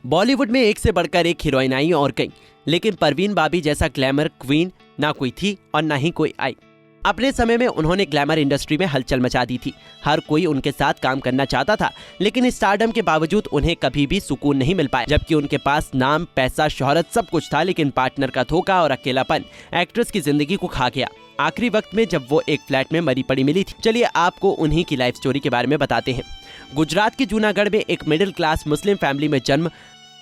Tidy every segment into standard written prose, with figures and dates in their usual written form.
बॉलीवुड में एक से बढ़कर एक हीरोइन आई और गई, लेकिन परवीन बाबी जैसा ग्लैमर क्वीन ना कोई थी और ना ही कोई आई। अपने समय में उन्होंने ग्लैमर इंडस्ट्री में हलचल मचा दी थी। हर कोई उनके साथ काम करना चाहता था, लेकिन स्टारडम के बावजूद उन्हें कभी भी सुकून नहीं मिल पाया। जबकि उनके पास नाम, पैसा, शोहरत सब कुछ था, लेकिन पार्टनर का धोखा और अकेलापन एक्ट्रेस की जिंदगी को खा गया। आखिरी वक्त में जब वो एक फ्लैट में मरी पड़ी मिली थी। चलिए आपको उन्हीं की लाइफ स्टोरी के बारे में बताते हैं। गुजरात के जूनागढ़ में एक मिडिल क्लास मुस्लिम फैमिली में जन्म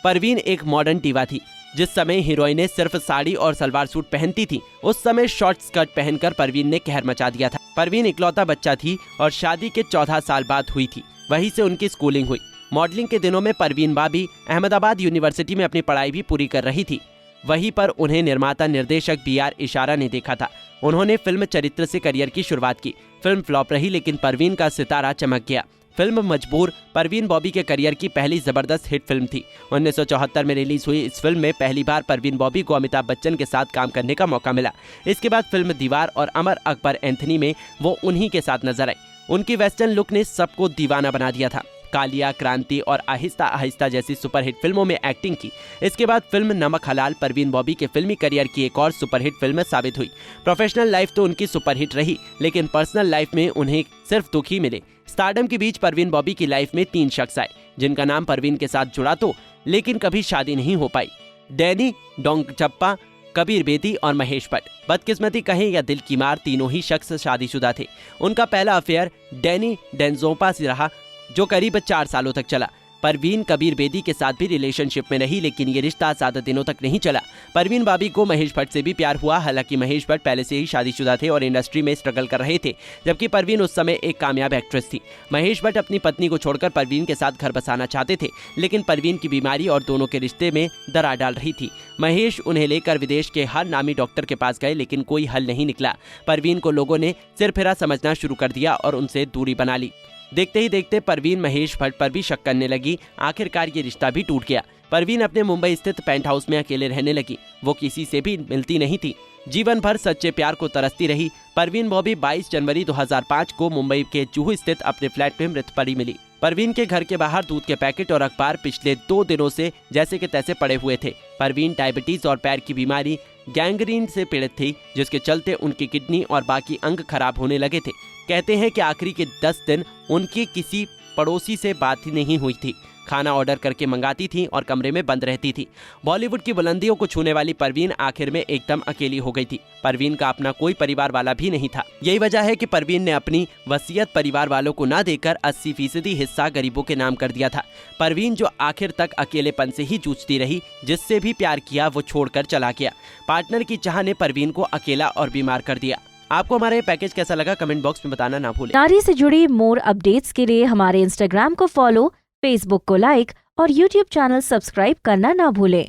परवीन एक मॉडर्न टीवा थी। जिस समय हीरोइनें सिर्फ साड़ी और सलवार सूट पहनती थी, उस समय शॉर्ट स्कर्ट पहनकर परवीन ने कहर मचा दिया था। परवीन इकलौता बच्चा थी और शादी के 14 साल बाद हुई थी। वहीं से उनकी स्कूलिंग हुई। मॉडलिंग के दिनों में परवीन बाबी अहमदाबाद यूनिवर्सिटी में अपनी पढ़ाई भी पूरी कर रही थी। वहीं पर उन्हें निर्माता निर्देशक BR इशारा ने देखा था। उन्होंने फिल्म चरित्र से करियर की शुरुआत की। फिल्म फ्लॉप रही, लेकिन परवीन का सितारा चमक गया। फिल्म मजबूर परवीन बॉबी के करियर की पहली जबरदस्त हिट फिल्म थी। 1974 में रिलीज हुई इस फिल्म में पहली बार परवीन बॉबी को अमिताभ बच्चन के साथ काम करने का मौका मिला। इसके बाद फिल्म दीवार और अमर अकबर एंथनी में वो उन्हीं के साथ नजर आई। उनकी वेस्टर्न लुक ने सबको दीवाना बना दिया था। कालिया, क्रांति और आहिस्ता आहिस्ता जैसी सुपरहिट फिल्मों में एक्टिंग की। इसके बाद फिल्म नमक हलाल परवीन बॉबी के फिल्मी करियर की एक और सुपरहिट फिल्म साबित हुई। प्रोफेशनल लाइफ तो उनकी सुपरहिट रही, लेकिन पर्सनल लाइफ में उन्हें सिर्फ दुख ही मिले। स्टारडम के बीच परवीन बॉबी की लाइफ में 3 शख्स आए, जिनका नाम परवीन के साथ जुड़ा तो, लेकिन कभी शादी नहीं हो पाई। डैनी डोंगचप्पा, कबीर बेदी और महेश भट्ट। बदकिस्मती कहें या दिल की मार, तीनों ही शख्स शादीशुदा थे। उनका पहला अफेयर डैनी डेंजोपा से रहा, जो करीब 4 सालों तक चला। परवीन कबीर बेदी के साथ भी रिलेशनशिप में रही, लेकिन ये रिश्ता ज्यादा दिनों तक नहीं चला। परवीन बाबी को महेश भट्ट से भी प्यार हुआ। हालांकि महेश भट्ट पहले से ही शादीशुदा थे और इंडस्ट्री में स्ट्रगल कर रहे थे, जबकि परवीन उस समय एक कामयाब एक्ट्रेस थी। महेश भट्ट अपनी पत्नी को छोड़कर परवीन के साथ घर बसाना चाहते थे, लेकिन परवीन की बीमारी और दोनों के रिश्ते में दरार डाल रही थी। महेश उन्हें लेकर विदेश के हर नामी डॉक्टर के पास गए, लेकिन कोई हल नहीं निकला। परवीन को लोगों ने सिरफिरा समझना शुरू कर दिया और उनसे दूरी बना ली। देखते ही देखते परवीन महेश भट्ट पर भी शक करने लगी। आखिरकार ये रिश्ता भी टूट गया। परवीन अपने मुंबई स्थित पेंट हाउस में अकेले रहने लगी। वो किसी से भी मिलती नहीं थी। जीवन भर सच्चे प्यार को तरसती रही। परवीन बॉबी 22 जनवरी 2005 को मुंबई के जुहू स्थित अपने फ्लैट में मृत पड़ी मिली। परवीन के घर के बाहर दूध के पैकेट और अखबार पिछले 2 दिनों से जैसे के तैसे पड़े हुए थे। परवीन डायबिटीज और पैर की बीमारी गैंग्रीन से पीड़ित थी, जिसके चलते उनकी किडनी और बाकी अंग खराब होने लगे थे। कहते हैं कि आखिरी के 10 दिन उनकी किसी पड़ोसी से बात ही नहीं हुई थी। खाना ऑर्डर करके मंगाती थी और कमरे में बंद रहती थी। बॉलीवुड की बुलंदियों को छूने वाली परवीन आखिर में एकदम अकेली हो गई थी। परवीन का अपना कोई परिवार वाला भी नहीं था। यही वजह है कि परवीन ने अपनी वसीयत परिवार वालों को ना देकर 80% हिस्सा गरीबों के नाम कर दिया था। परवीन जो आखिर तक अकेलेपन से ही जूझती रही, जिससे भी प्यार किया वो छोड़कर चला गया। पार्टनर की चाह ने परवीन को अकेला और बीमार कर दिया। आपको हमारा ये पैकेज कैसा लगा, कमेंट बॉक्स में बताना ना भूलें। नारी से जुड़ी मोर अपडेट्स के लिए हमारे इंस्टाग्राम को फॉलो, फेसबुक को लाइक और यूट्यूब चैनल सब्सक्राइब करना ना भूलें।